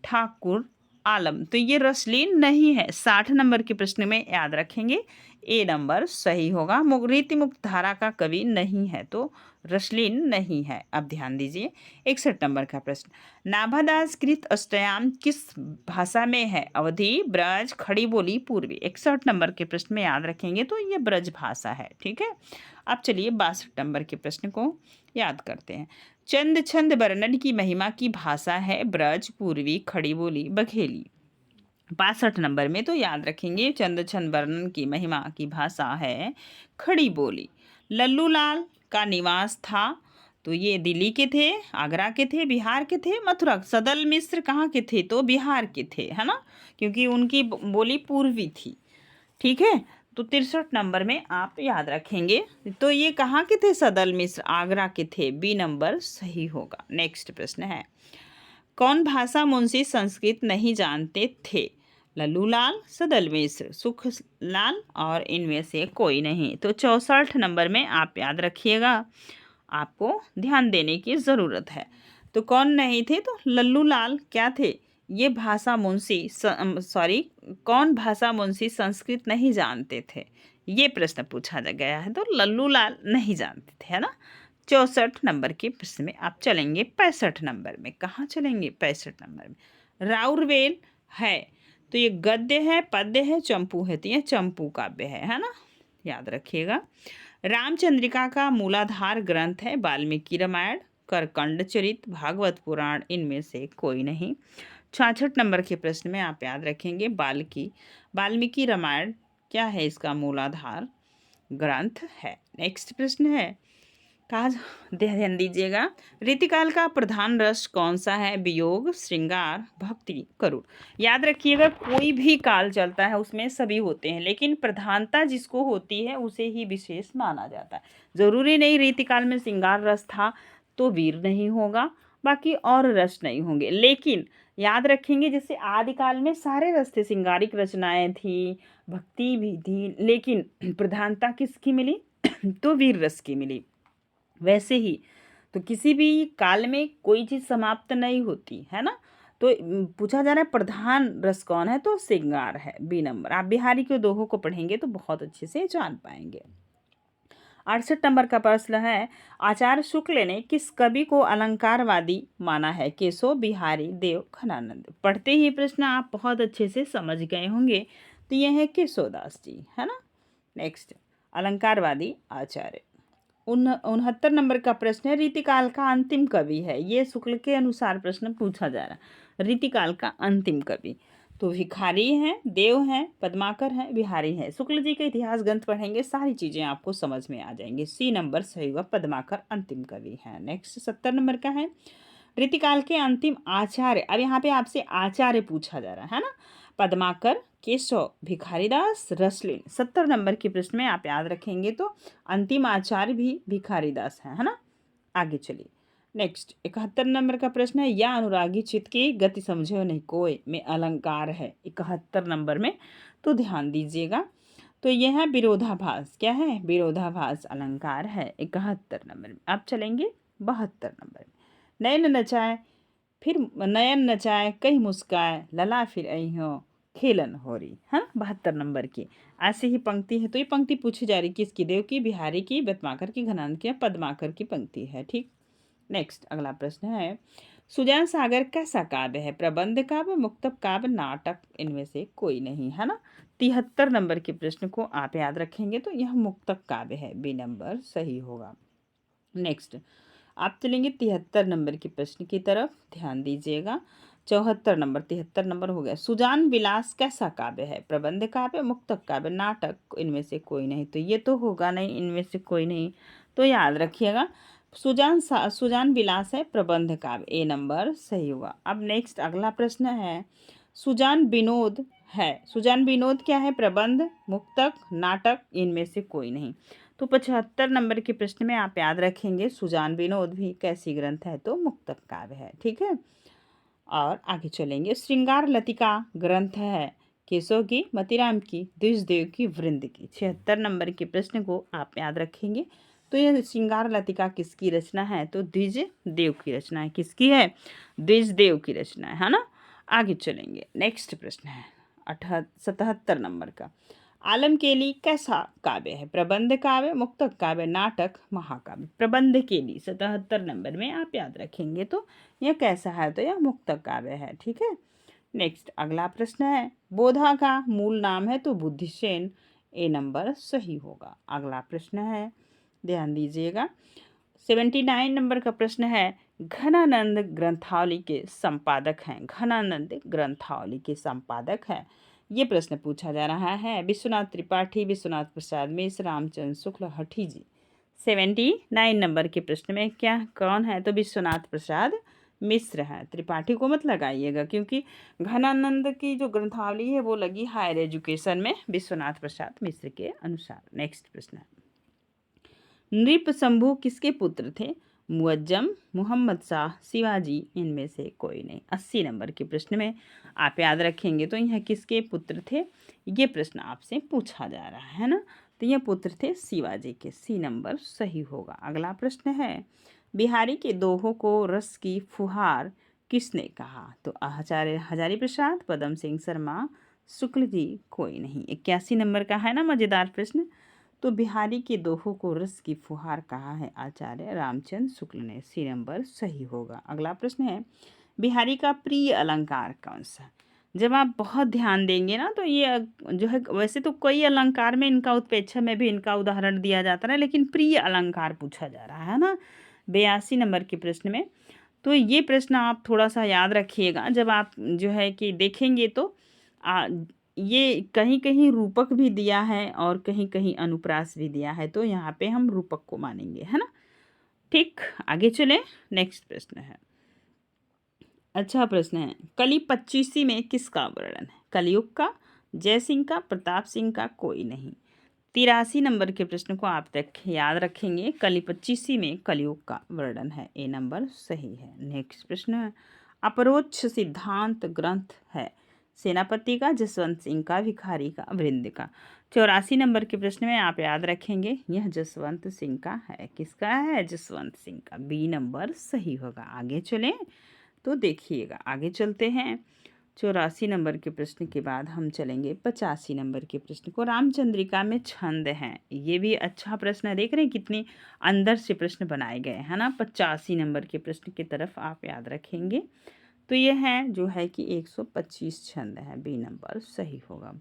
ठाकुर आलम, तो ये रसलीन नहीं है। 60 नंबर के प्रश्न में याद रखेंगे ए नंबर सही होगा। रीति मुक्त धारा का कवि नहीं है, तो रसलीन नहीं है। अब ध्यान दीजिए 61 नंबर का प्रश्न, नाभादास कृत अष्टयाम किस भाषा में है? अवधी, ब्रज, खड़ी बोली, पूर्वी। 61 नंबर के प्रश्न में याद रखेंगे तो ये ब्रज भाषा है। ठीक है। अब चलिए 62 नंबर के प्रश्न को याद करते हैं। चंद छंद वर्णन की महिमा की भाषा है ब्रज, पूर्वी, खड़ी बोली, बघेली। 62 नंबर में तो याद रखेंगे चंद छंद वर्णन की महिमा की भाषा है खड़ी बोली। लल्लू लाल का निवास था, तो ये दिल्ली के थे, आगरा के थे, बिहार के थे, मथुरा। सदल मिश्र कहाँ के थे? तो बिहार के थे, है ना, क्योंकि उनकी बोली पूर्वी थी। ठीक है। तो 63 नंबर में आप याद रखेंगे। तो ये कहाँ के थे? सदल मिश्र आगरा के थे। बी नंबर सही होगा। नेक्स्ट प्रश्न है, कौन भाषा मुंशी संस्कृत नहीं जानते थे? लल्लू लाल, सदल मिश्र, सुख लाल और इनमें से कोई नहीं। तो 64 नंबर में आप याद रखिएगा, आपको ध्यान देने की ज़रूरत है। तो कौन नहीं थे? तो लल्लू लाल क्या थे? ये भाषा मुंशी कौन भाषा मुंशी संस्कृत नहीं जानते थे? ये प्रश्न पूछा गया है, तो लल्लू लाल नहीं जानते थे, है ना। 64 नंबर के प्रश्न में आप चलेंगे 65 नंबर में। कहाँ चलेंगे? 65 नंबर में। राउरवेल है, तो ये गद्य है, पद्य है, चंपू है, तो ये चंपू काव्य है ना, याद रखिएगा। रामचंद्रिका का मूलाधार ग्रंथ है वाल्मीकि रामायण, करकंड चरित, भागवत पुराण, इनमें से कोई नहीं। 66 नंबर के प्रश्न में आप याद रखेंगे वाल्मीकि रामायण क्या है? इसका मूलाधार ग्रंथ है। नेक्स्ट प्रश्न है, कहा, ध्यान दीजिएगा, रीतिकाल का प्रधान रस कौन सा है? वियोग, श्रृंगार, भक्ति, करुण। याद रखिएगा, कोई भी काल चलता है उसमें सभी होते हैं, लेकिन प्रधानता जिसको होती है उसे ही विशेष माना जाता है। जरूरी नहीं रीतिकाल में श्रृंगार रस था तो वीर नहीं होगा, बाकी और रस नहीं होंगे। लेकिन याद रखेंगे, जैसे आदिकाल में सारे रस थे, श्रृंगारिक रचनाएं थी, भक्ति भी थी, लेकिन प्रधानता किसकी मिली? तो वीर रस की मिली। वैसे ही तो किसी भी काल में कोई चीज़ समाप्त नहीं होती है ना। तो पूछा जा रहा है प्रधान रस कौन है? तो श्रृंगार है। B number. आप बिहारी के दोहों को पढ़ेंगे तो बहुत अच्छे से जान पाएंगे। 68 नंबर का प्रश्न है, आचार्य शुक्ल ने किस कवि को अलंकारवादी माना है? केशव, बिहारी, देव, घनानंद। पढ़ते ही प्रश्न आप बहुत अच्छे से समझ गए होंगे, तो यह है केशवदास जी, है ना। नेक्स्ट, अलंकारवादी आचार्य। 69 नंबर का प्रश्न है, रीतिकाल का अंतिम कवि है? ये शुक्ल के अनुसार प्रश्न पूछा जा रहा है। रीतिकाल का अंतिम कवि तो भिखारी हैं, देव हैं, पद्माकर हैं, बिहारी हैं। शुक्ल जी के इतिहास ग्रंथ पढ़ेंगे, सारी चीज़ें आपको समझ में आ जाएंगी। सी नंबर सही होगा, पद्माकर अंतिम कवि हैं। नेक्स्ट 70 नंबर का है, रीतिकाल के अंतिम आचार्य। अब यहाँ पे आपसे आचार्य पूछा जा रहा है ना। पद्माकर, केशव, भिखारीदास, रसलीन। 70 नंबर के प्रश्न में आप याद रखेंगे तो अंतिम आचार्य भी भिखारीदास है ना। आगे चलिए। नेक्स्ट 71 नंबर का प्रश्न है, या अनुरागी चित्त की गति समझो नहीं कोई में अलंकार है? 71 नंबर में, तो ध्यान दीजिएगा। तो यह है विरोधाभास। क्या है? विरोधाभास अलंकार है 71 नंबर में। आप चलेंगे 72 नंबर में। नयन नचाए फिर नयन नचाए कहीं मुस्काए, लला फिर आई हो खेलन हो रही है ना। 72 नंबर की ऐसे ही पंक्ति है। तो ये पंक्ति पूछी जा रही किसकी? देव की, बिहारी की, बतमाकर की, घनानंद की, पद्माकर की पंक्ति है। ठीक। नेक्स्ट अगला प्रश्न है, सुजान सागर कैसा काव्य है? प्रबंध काव्य, मुक्तक काव्य, नाटक, इनमें से कोई नहीं, है ना। 73 नंबर के प्रश्न को आप याद रखेंगे तो यह मुक्तक काव्य है। बी नंबर सही होगा। नेक्स्ट आप चलेंगे 73 नंबर के प्रश्न की तरफ, ध्यान दीजिएगा। 74 नंबर, 73 नंबर हो गया। सुजान विलास कैसा काव्य है? प्रबंध काव्य, मुक्तक काव्य, नाटक, इनमें से कोई नहीं। तो ये तो होगा नहीं, इनमें से कोई नहीं, तो याद रखिएगा सुजान विलास है प्रबंध काव्य। ए नंबर सही होगा। अब नेक्स्ट अगला प्रश्न है, सुजान विनोद है। सुजान विनोद क्या है? प्रबंध, मुक्तक, नाटक, इनमें से कोई नहीं। तो 75 नंबर के प्रश्न में आप याद रखेंगे सुजान विनोद भी कैसी ग्रंथ है? तो मुक्तक काव्य है। ठीक है। और आगे चलेंगे, श्रृंगार लतिका ग्रंथ है केशव की, मतीराम की, द्विजदेव की, वृंद की। 76 नंबर के प्रश्न को आप याद रखेंगे। तो यह श्रृंगार लतिका किसकी रचना है? तो द्विजदेव की रचना है। किसकी है? द्विजदेव की रचना है ना। आगे चलेंगे। नेक्स्ट प्रश्न है 77 नंबर का। आलम केली कैसा काव्य है? प्रबंध काव्य, मुक्तक काव्य, नाटक, महाकाव्य। प्रबंध केली 77 नंबर में आप याद रखेंगे तो यह कैसा है? तो यह मुक्तक काव्य है। ठीक है। नेक्स्ट अगला प्रश्न है, बोधा का मूल नाम है तो बुद्धिसेन, ए नंबर सही होगा। अगला प्रश्न है, ध्यान दीजिएगा, 79 नंबर का प्रश्न है, घनानंद ग्रंथावली के संपादक हैं। घनानंद ग्रंथावली के संपादक हैं, ये प्रश्न पूछा जा रहा है। विश्वनाथ त्रिपाठी, विश्वनाथ प्रसाद मिश्र, रामचंद्र शुक्ल, हठी जी। 79 नंबर के प्रश्न में क्या कौन है? तो विश्वनाथ प्रसाद मिश्र है। त्रिपाठी को मत लगाइएगा क्योंकि घनानंद की जो ग्रंथावली है वो लगी हायर एजुकेशन में विश्वनाथ प्रसाद मिश्र के अनुसार। नेक्स्ट प्रश्न है, नृप शंभु किसके पुत्र थे? मुअज्जम, मोहम्मद शाह, शिवाजी, इनमें से कोई नहीं। 80 नंबर के प्रश्न में आप याद रखेंगे तो यह किसके पुत्र थे? ये प्रश्न आपसे पूछा जा रहा है ना, तो यह पुत्र थे शिवाजी के। सी नंबर सही होगा। अगला प्रश्न है, बिहारी के दोहों को रस की फुहार किसने कहा? तो आचार्य हजारी प्रसाद, पदम सिंह शर्मा, शुक्ल जी, कोई नहीं। 81 नंबर का है ना मजेदार प्रश्न। तो बिहारी के दोहों को रस की फुहार कहा है आचार्य रामचंद्र शुक्ल ने। सी नंबर सही होगा। अगला प्रश्न है, बिहारी का प्रिय अलंकार कौन सा? जब आप बहुत ध्यान देंगे ना तो ये जो है, वैसे तो कई अलंकार में इनका उत्प्रेक्षा में भी इनका उदाहरण दिया जाता है, लेकिन प्रिय अलंकार पूछा जा रहा है ना 82 नंबर के प्रश्न में। तो ये प्रश्न आप थोड़ा सा याद रखिएगा, जब आप जो है कि देखेंगे तो ये कहीं कहीं रूपक भी दिया है और कहीं कहीं अनुप्रास भी दिया है, तो यहाँ पे हम रूपक को मानेंगे, है ना। ठीक, आगे चलें। नेक्स्ट प्रश्न है, अच्छा प्रश्न है, कली 25वीं में किसका वर्णन है? कलयुग का, जय सिंह का, प्रताप सिंह का, कोई नहीं। 83 नंबर के प्रश्न को आप तक याद रखेंगे। कली 25वीं में कलयुग का वर्णन है, ए नंबर सही है। नेक्स्ट प्रश्न है, अपरोक्ष सिद्धांत ग्रंथ है सेनापति का, जसवंत सिंह का, भिखारी का, वृंद का। 84 नंबर के प्रश्न में आप याद रखेंगे यह जसवंत सिंह का है। किसका है? जसवंत सिंह का। बी नंबर सही होगा। आगे चलें तो देखिएगा, आगे चलते हैं। 84 नंबर के प्रश्न के बाद हम चलेंगे 85 नंबर के प्रश्न को। रामचंद्रिका में छंद हैं, ये भी अच्छा प्रश्न है। देख रहे हैं कितने अंदर से प्रश्न बनाए गए हैं ना। 85 नंबर के प्रश्न की तरफ आप याद रखेंगे तो ये है जो है कि 125 छंद है। बी नंबर सही होगा।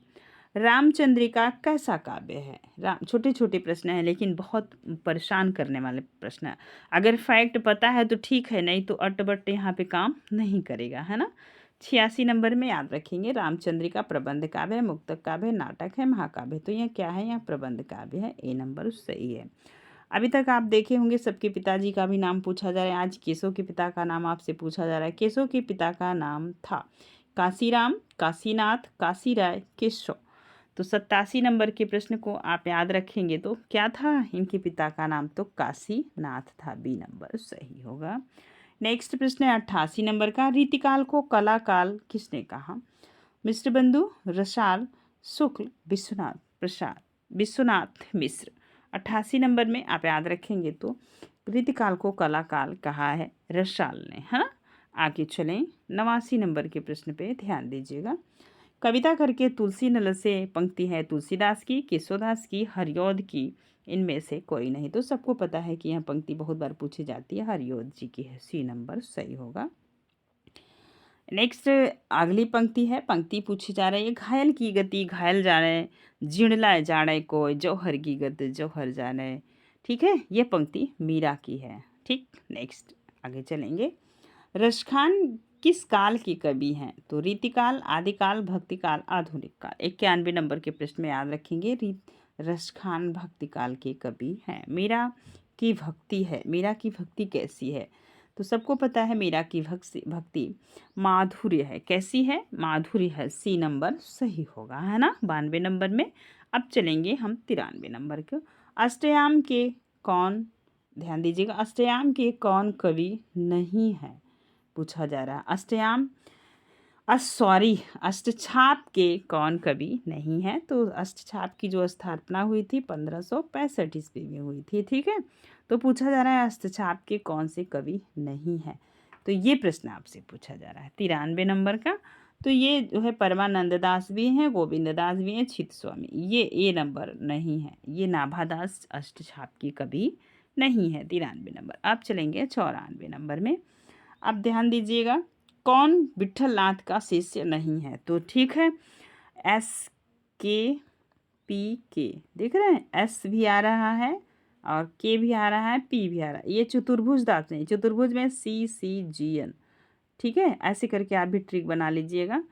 रामचंद्रिका कैसा काव्य है? छोटे छोटे प्रश्न हैं लेकिन बहुत परेशान करने वाले प्रश्न है। अगर फैक्ट पता है तो ठीक है, नहीं तो अटबट यहाँ पे काम नहीं करेगा, है ना। 86 नंबर में याद रखेंगे, रामचंद्रिका प्रबंध काव्य है, मुक्तक काव्य है, नाटक है, महाकाव्य। तो यह क्या है? यह प्रबंध काव्य है। ए नंबर सही है। अभी तक आप देखे होंगे सबके पिताजी का भी नाम पूछा जा रहा है। आज केशव के पिता का नाम आपसे पूछा जा रहा है। केशव के पिता का नाम था काशीराम, काशीनाथ, काशीराय, केशव। तो 87 नंबर के प्रश्न को आप याद रखेंगे तो क्या था इनके पिता का नाम? तो काशीनाथ था। बी नंबर सही होगा। नेक्स्ट प्रश्न है 88 नंबर का, रीतिकाल को कलाकाल किसने कहा? मिश्र बंधु, रसाल, शुक्ल, विश्वनाथ प्रसाद, विश्वनाथ मिश्र। 88 नंबर में आप याद रखेंगे तो रीतिकाल को कलाकाल कहा है रसाल ने, है ना। आगे चलें, 89 नंबर के प्रश्न पे ध्यान दीजिएगा। कविता करके तुलसी नल से पंक्ति है तुलसीदास की, केशवदास की, हरिऔध की, इनमें से कोई नहीं। तो सबको पता है कि यह पंक्ति बहुत बार पूछी जाती है, हरिऔध जी की है। सी नंबर सही होगा। नेक्स्ट अगली पंक्ति है, पंक्ति पूछी जा रही है, घायल की गति घायल जाने, जिणलाए जाने को, जौहर की गत जौहर जाने। ठीक है, ये पंक्ति मीरा की है। ठीक, नेक्स्ट आगे चलेंगे। रसखान किस काल की कवि हैं? तो रीतिकाल, आदिकाल, भक्तिकाल, आधुनिक काल। 91 नंबर के प्रश्न में याद रखेंगे, रसखान भक्तिकाल के कवि हैं। मीरा की भक्ति है, मीरा की भक्ति कैसी है? तो सबको पता है मीरा की भक्ति माधुर्य है। कैसी है? माधुर्य है। सी नंबर सही होगा, है ना 92 नंबर में। अब चलेंगे हम 93 नंबर के। अष्टयाम के कौन, ध्यान दीजिएगा, अष्टयाम के कौन कवि नहीं है पूछा जा रहा है। अष्टयाम सॉरी अष्टछाप के कौन कवि नहीं है? तो अष्टछाप की जो स्थापना हुई थी 1565 ईस्वी में हुई थी। ठीक है, तो पूछा जा रहा है अष्टछाप के कौन से कवि नहीं है? तो ये प्रश्न आपसे पूछा जा रहा है 93 नंबर का। तो ये जो है परमानंद दास भी हैं, गोविंद दास भी हैं, चित स्वामी, ये नंबर नहीं है, ये नाभादास अष्टछाप की कभी नहीं है 93 नंबर। अब चलेंगे 94 नंबर में। अब ध्यान दीजिएगा, कौन विठल नाथ का शिष्य नहीं है? तो ठीक है, SKPK देख रहे हैं, S भी आ रहा है और K भी आ रहा है, P भी आ रहा है। ये चतुर्भुज दास नहीं, चतुर्भुज में CCGN, ठीक है, ऐसे करके आप भी ट्रिक बना लीजिएगा।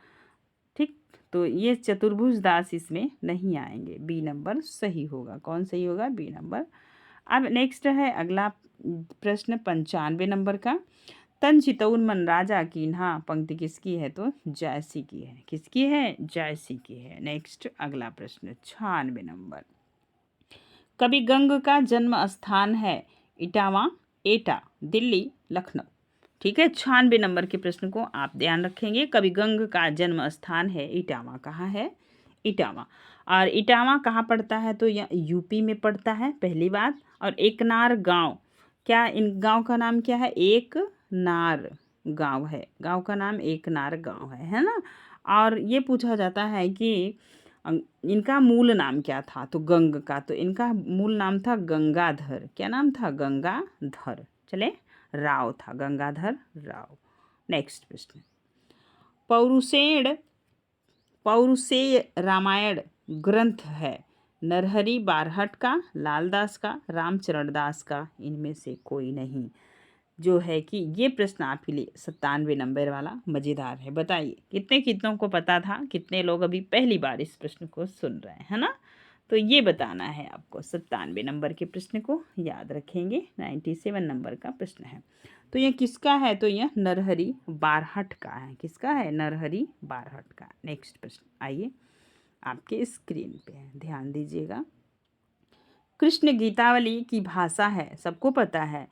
ठीक, तो ये चतुर्भुज दास इसमें नहीं आएंगे, बी नंबर सही होगा। कौन सही होगा? B number. अब नेक्स्ट है अगला प्रश्न 95 नंबर का। तन चितौन मन राजा कीन्हा पंक्ति किसकी है? तो जायसी की है। किसकी है? जायसी की है। नेक्स्ट अगला प्रश्न 96 नंबर। कवि गंग का जन्म स्थान है इटावा, एटा, दिल्ली, लखनऊ। ठीक है, 96 नंबर के प्रश्न को आप ध्यान रखेंगे। कवि गंग का जन्म स्थान है इटावा। कहाँ है? इटावा। और इटावा कहाँ पड़ता है? तो यह यूपी में पड़ता है, पहली बात। और एकनार गांव, क्या इन गांव का नाम क्या है? एक नार गांव है, गांव का नाम एकनार गांव है ना। और ये पूछा जाता है कि इनका मूल नाम क्या था? तो गंग का, तो इनका मूल नाम था गंगाधर। क्या नाम था? गंगाधर। चले, राव था, गंगाधर राव। नेक्स्ट प्रश्न, पौरुषेय रामायण ग्रंथ है नरहरि बारहट का, लालदास का, रामचरण दास का, इनमें से कोई नहीं। जो है कि ये प्रश्न आपके लिए 97 नंबर वाला मज़ेदार है। बताइए कितनों को पता था, कितने लोग अभी पहली बार इस प्रश्न को सुन रहे हैं, है ना। तो ये बताना है आपको। 97 नंबर के प्रश्न को याद रखेंगे। 97 नंबर का प्रश्न है। तो यह किसका है? तो यह नरहरि बारहट का है। किसका है? नरहरि बारहट का। नेक्स्ट प्रश्न आइए, आपके स्क्रीन पे है, ध्यान दीजिएगा। कृष्ण गीतावली की भाषा है, सबको पता है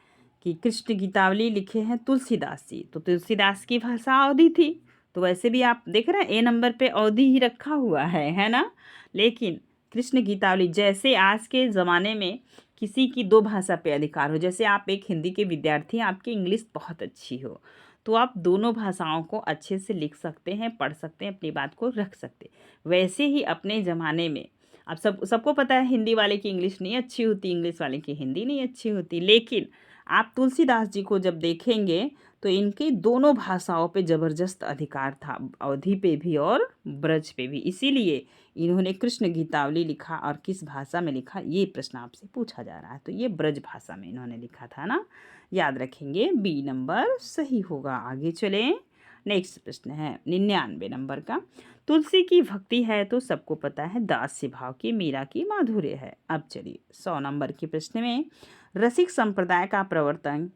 कि कृष्ण गीतावली लिखे हैं तुलसीदास जी। तो तुलसीदास की भाषा अवधी थी। तो वैसे भी आप देख रहे हैं ए नंबर पे अवधी ही रखा हुआ है ना। लेकिन कृष्ण गीतावली, जैसे आज के ज़माने में किसी की दो भाषा पे अधिकार हो, जैसे आप एक हिंदी के विद्यार्थी हैं, आपकी इंग्लिश बहुत अच्छी हो, तो आप दोनों भाषाओं को अच्छे से लिख सकते हैं, पढ़ सकते हैं, अपनी बात को रख सकते हैं। वैसे ही अपने ज़माने में अब सबको पता है हिंदी वाले की इंग्लिश नहीं अच्छी होती, इंग्लिश वाले की हिंदी नहीं अच्छी होती। लेकिन आप तुलसीदास जी को जब देखेंगे तो इनकी दोनों भाषाओं पे ज़बरदस्त अधिकार था, अवधी पे भी और ब्रज पे भी। इसीलिए इन्होंने कृष्ण गीतावली लिखा। और किस भाषा में लिखा, ये प्रश्न आपसे पूछा जा रहा है। तो ये ब्रज भाषा में इन्होंने लिखा था ना, याद रखेंगे। बी नंबर सही होगा। आगे चलें, नेक्स्ट प्रश्न है 99 नंबर का। तुलसी की भक्ति है तो सबको पता है दास्य भाव की, मीरा की माधुर्य है। अब चलिए 100 नंबर के प्रश्न में, रसिक संप्रदाय का प्रवर्तन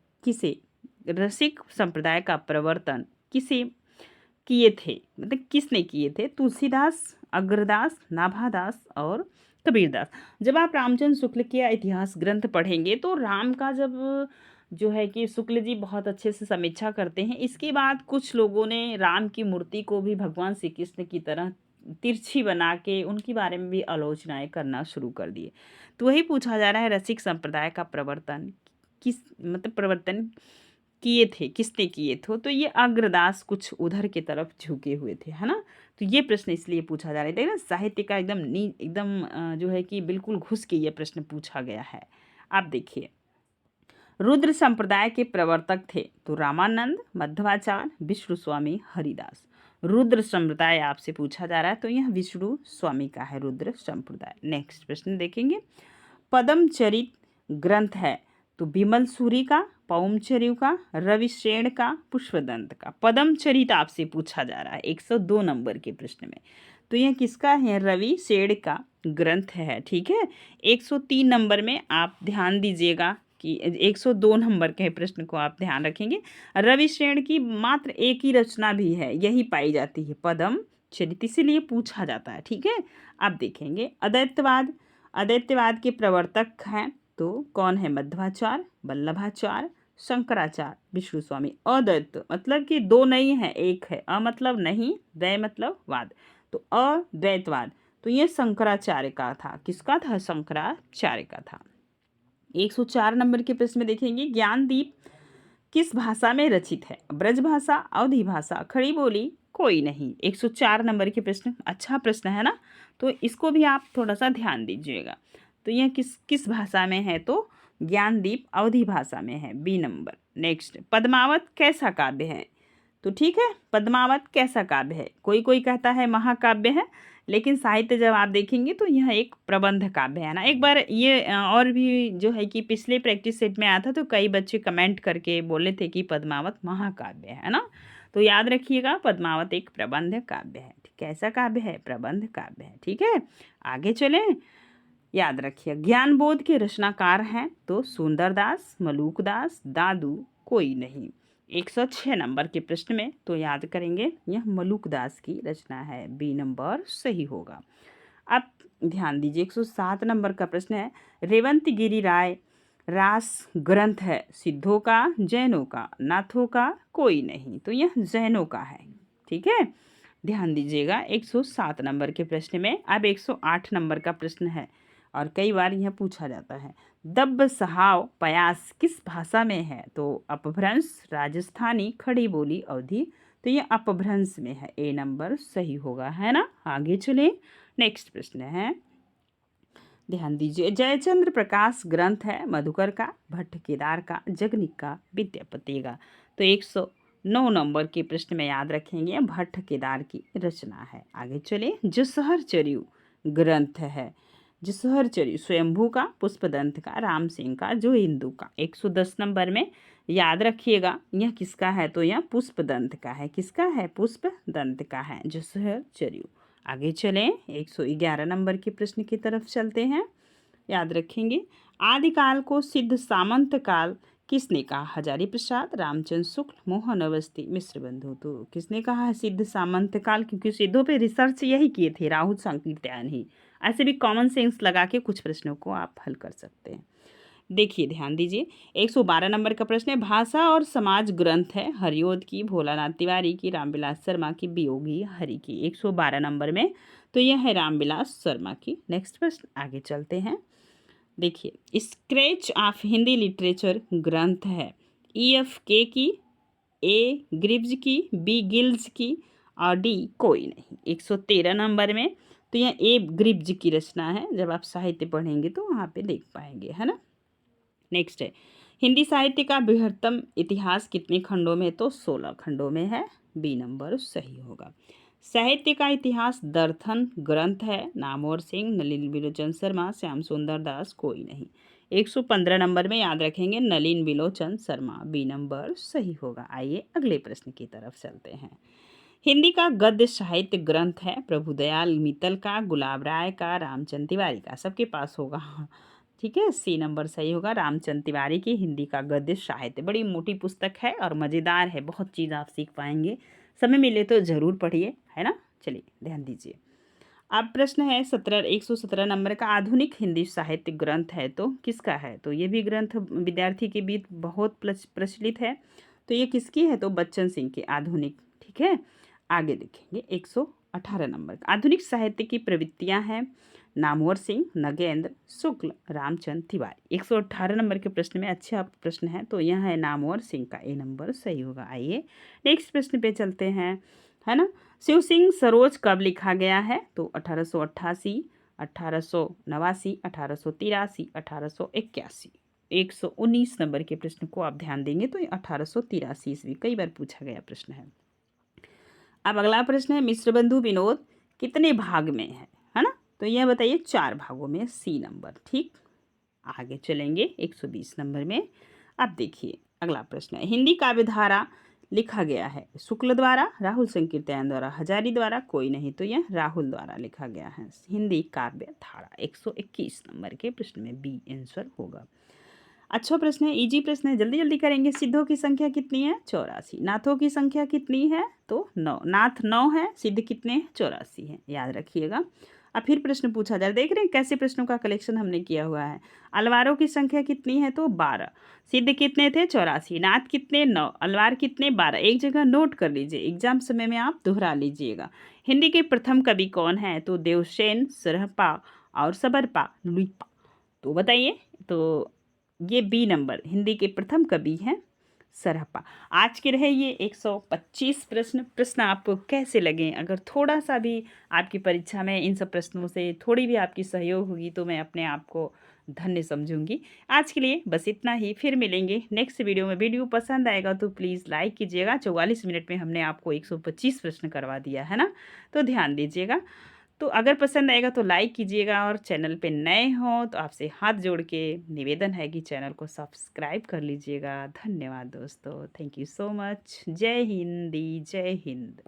किसे किए थे? मतलब किसने किए थे? तुलसीदास, अग्रदास, नाभादास और कबीरदास। जब आप रामचंद्र शुक्ल के इतिहास ग्रंथ पढ़ेंगे तो राम का जब जो है कि शुक्ल जी बहुत अच्छे से समीक्षा करते हैं। इसके बाद कुछ लोगों ने राम की मूर्ति को भी भगवान श्री कृष्ण की तरह तिरछी बना के उनके बारे में भी आलोचनाएं करना शुरू कर दिए। तो वही पूछा जा रहा है, रसिक संप्रदाय का प्रवर्तन प्रवर्तन किए थे, किसने किए थे? तो ये अग्रदास कुछ उधर की तरफ झुके हुए थे, है ना। तो ये प्रश्न इसलिए पूछा जा रहा है। देखना साहित्य का एकदम जो है कि बिल्कुल घुस के ये प्रश्न पूछा गया है। आप देखिए, रुद्र संप्रदाय के प्रवर्तक थे तो रामानंद, मध्वाचार्य, विष्णु स्वामी, हरिदास। रुद्र संप्रदाय आपसे पूछा जा रहा है, तो यह विष्णु स्वामी का है रुद्र संप्रदाय। नेक्स्ट प्रश्न देखेंगे, पद्मचरित ग्रंथ है तो विमल सूरी का, पौमचर्यु का, रविशेण का, पुष्पदंत का। पद्मचरित आपसे पूछा जा रहा है 102 नंबर के प्रश्न में। तो यह किसका है? रविशेण का ग्रंथ है। ठीक है, 103 नंबर में आप ध्यान दीजिएगा कि 102 नंबर के प्रश्न को आप ध्यान रखेंगे। रविशेण की मात्र एक ही रचना भी है, यही पाई जाती है पद्मचरित, इसीलिए पूछा जाता है। ठीक है, अब देखेंगे अद्वैतवाद के प्रवर्तक हैं तो कौन है? मध्वाचार्य, वल्लभाचार्य, शंकराचार्य, विष्णु स्वामी। अद्वैत मतलब कि दो नहीं है, एक है। अ मतलब नहीं, द्वै मतलब वाद। तो अद्वैतवाद, तो ये शंकराचार्य का था। किसका था? शंकराचार्य का था। 104 नंबर के प्रश्न में देखेंगे, ज्ञानदीप किस भाषा में रचित है? ब्रज भाषा, अवधी भाषा, खड़ी बोली, कोई नहीं। 104 नंबर के प्रश्न, अच्छा प्रश्न है ना, तो इसको भी आप थोड़ा सा ध्यान दीजिएगा। तो यह किस किस भाषा में है? तो ज्ञानदीप अवधी भाषा में है, बी नंबर। नेक्स्ट, पद्मावत कैसा काव्य है? तो ठीक है, पद्मावत कैसा काव्य है? कोई कोई कहता है महाकाव्य है, लेकिन साहित्य जब आप देखेंगे तो यह एक प्रबंध काव्य है ना। एक बार ये और भी जो है कि पिछले प्रैक्टिस सेट में आया था, तो कई बच्चे कमेंट करके बोले थे कि पद्मावत महाकाव्य है ना। तो याद रखिएगा, पद्मावत एक प्रबंध काव्य है। कैसा काव्य है? प्रबंध काव्य है। ठीक है, आगे चलें। याद रखिए, ज्ञान बोध के रचनाकार हैं तो सुंदरदास, मलूकदास, दादू, कोई नहीं। 106 नंबर के प्रश्न में तो याद करेंगे, यह मलूकदास की रचना है, बी नंबर सही होगा। अब ध्यान दीजिए, 107 नंबर का प्रश्न है, रेवंत गिरी राय रास ग्रंथ है, सिद्धों का, जैनों का, नाथों का, कोई नहीं। तो यह जैनों का है। ठीक है, ध्यान दीजिएगा 107 नंबर के प्रश्न में। अब 108 नंबर का प्रश्न है और कई बार यह पूछा जाता है, दब्ब सहाव पयास किस भाषा में है? तो अपभ्रंश, राजस्थानी, खड़ी बोली, अवधी। तो यह अपभ्रंश में है, ए नंबर सही होगा, है ना। आगे चले, नेक्स्ट प्रश्न है, ध्यान दीजिए, जयचंद्र प्रकाश ग्रंथ है, मधुकर का, भट्ट केदार का, जगनिक का, विद्यापति का। तो 109 नंबर के प्रश्न में याद रखेंगे, भट्ट केदार की रचना है। आगे चले, जसहर चर्यु ग्रंथ है, जसहर चर्यु स्वयंभू का, पुष्पदंत का, राम सिंह का, जो हिंदू का। 110 नंबर में याद रखिएगा, यह किसका है? तो यह पुष्पदंत का है। किसका है? पुष्पदंत का है, जसहर चर्यु। आगे चलें, 111 नंबर के प्रश्न की तरफ चलते हैं। याद रखेंगे, आदिकाल को सिद्ध सामंत काल किसने कहा? हजारी प्रसाद, रामचंद्र शुक्ल, मोहन अवस्थी, मिश्र बंधु। तो किसने कहा है सिद्ध सामंत काल? क्योंकि सिद्धों पे रिसर्च यही किए थे राहुल सांकृत्यायन ही। ऐसे भी कॉमन सेंस लगा के कुछ प्रश्नों को आप हल कर सकते हैं। देखिए, ध्यान दीजिए, 112 नंबर का प्रश्न है, भाषा और समाज ग्रंथ है, हरिओद की, भोलानाथ तिवारी की, रामविलास शर्मा की, वियोगी हरि की। 112 नंबर में तो यह है रामविलास शर्मा की। नेक्स्ट प्रश्न, आगे चलते हैं। देखिए, स्क्रैच ऑफ हिंदी लिटरेचर ग्रंथ है, EFK की, ए ग्रिब्ज की, बी गिल्स की और डी कोई नहीं। 113 नंबर में तो यह ए ग्रिब्ज की रचना है, जब आप साहित्य पढ़ेंगे तो वहाँ पे देख पाएंगे, है ना। नेक्स्ट है, हिंदी साहित्य का बृहत्तम इतिहास कितने खंडों में? तो 16 खंडों में है, बी नंबर सही होगा। साहित्य का इतिहास दर्थन ग्रंथ है, नामवर सिंह, नलिन बिलोचन शर्मा, श्याम सुंदर दास, कोई नहीं। 115 नंबर में याद रखेंगे, नलिन बिलोचन शर्मा, बी नंबर सही होगा। आइए अगले प्रश्न की तरफ चलते हैं। हिंदी का गद्य साहित्य ग्रंथ है, प्रभुदयाल मित्तल का, गुलाब राय का, रामचंद्र तिवारी का। सबके पास होगा, ठीक है, सी नंबर सही होगा। रामचंद्र तिवारी की हिंदी का गद्य साहित्य, बड़ी मोटी पुस्तक है और मज़ेदार है, बहुत चीज़ आप सीख पाएंगे। समय मिले तो ज़रूर पढ़िए, है ना। चलिए ध्यान दीजिए, अब प्रश्न है 117 नंबर का, आधुनिक हिंदी साहित्य ग्रंथ है तो किसका है? तो ये भी ग्रंथ विद्यार्थी के बीच बहुत प्रचलित है। तो ये किसकी है? तो बच्चन सिंह की, आधुनिक। ठीक है, आगे देखेंगे 118 नंबर का, आधुनिक साहित्य की प्रवृत्तियां हैं, नामवर सिंह, नगेंद्र शुक्ल, रामचंद्र तिवारी। 118 नंबर के प्रश्न में अच्छा प्रश्न है, तो यह है नामवर सिंह का, ए नंबर सही होगा। आइए नेक्स्ट प्रश्न पे चलते हैं, है ना। शिव सिंह सरोज कब लिखा गया है? तो 1888, 1889, 1883, 1881। 119 नंबर के प्रश्न को आप ध्यान देंगे तो ये 1883 ईस्वी, कई बार पूछा गया प्रश्न है। अब अगला प्रश्न है, मिश्र बंधु विनोद कितने भाग में है ना। तो यह बताइए, 4 भागों में, सी नंबर। ठीक, आगे चलेंगे 120 नंबर में। अब देखिए अगला प्रश्न है, हिंदी काव्यधारा लिखा गया है शुक्ल द्वारा, राहुल संकीर्तन द्वारा, हजारी द्वारा, कोई नहीं। तो यह राहुल द्वारा लिखा गया है, हिंदी काव्य धारा। 121 नंबर के प्रश्न में बी आंसर होगा। अच्छा प्रश्न है, इजी प्रश्न है, जल्दी जल्दी करेंगे। सिद्धों की संख्या कितनी है? 84। नाथों की संख्या कितनी है? तो 9। नाथ 9 है, सिद्ध कितने? 84 है, याद रखिएगा। अब फिर प्रश्न पूछा जाए, देख रहे हैं कैसे प्रश्नों का कलेक्शन हमने किया हुआ है। अलवारों की संख्या कितनी है? तो 12। सिद्ध कितने थे? 84। नाथ कितने? 9। अलवार कितने? 12। एक जगह नोट कर लीजिए, एग्जाम समय में आप दोहरा लीजिएगा। हिंदी के प्रथम कवि कौन है? तो देवसेन, सरहपा और सबरपा, लुइपा। तो बताइए, तो ये बी नंबर हिंदी के प्रथम कवि हैं सरहपा। आज के रहे ये 125 प्रश्न आपको कैसे लगे? अगर थोड़ा-सा भी आपकी परीक्षा में इन सब प्रश्नों से थोड़ी भी आपकी सहयोग होगी तो मैं अपने आप को धन्य समझूँगी। आज के लिए बस इतना ही, फिर मिलेंगे नेक्स्ट वीडियो में। वीडियो पसंद आएगा तो प्लीज़ लाइक कीजिएगा। 44 मिनट में हमने आपको 125 प्रश्न करवा दिया, है ना? तो ध्यान दीजिएगा। तो अगर पसंद आएगा तो लाइक कीजिएगा, और चैनल पे नए हों तो आपसे हाथ जोड़ के निवेदन है कि चैनल को सब्सक्राइब कर लीजिएगा। धन्यवाद दोस्तों। Thank you so much. जय हिंदी, जय हिंद।